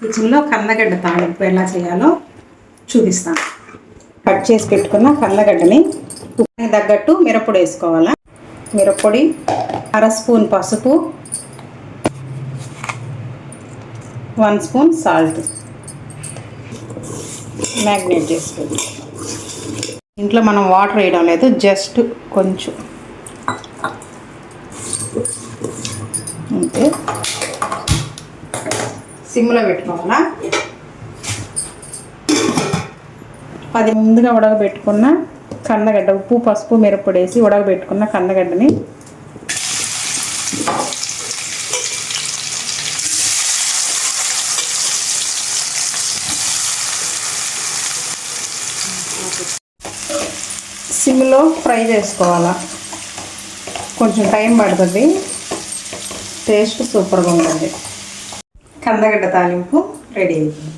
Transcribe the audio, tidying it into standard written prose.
కిచెన్లో కందగడ్డ తాలింపు ఎలా చేయాలో చూపిస్తాను. కట్ చేసి పెట్టుకున్న కందగడ్డని తగ్గట్టు మిరప్పొడి వేసుకోవాలా. మిరప్పొడి, 1/2 స్పూన్ పసుపు, 1 స్పూన్ సాల్ట్ మ్యాగ్నేట్ చేసుకోవాలి. ఇంట్లో మనం వాటర్ వేయడం లేదు, జస్ట్ కొంచెం అంతే. సిమ్లో పెట్టుకోవాలా. 10 ముందుగా ఉడకబెట్టుకున్న కందగడ్డ, ఉప్పు పసుపు మిరప్పొడి వేసి ఉడకబెట్టుకున్న కందగడ్డని సిమ్లో ఫ్రై చేసుకోవాలా. కొంచెం టైం పడుతుంది, టేస్ట్ సూపర్గా ఉంటుంది. కందగడ్డ తాలింపు రెడీ అయిపోయింది.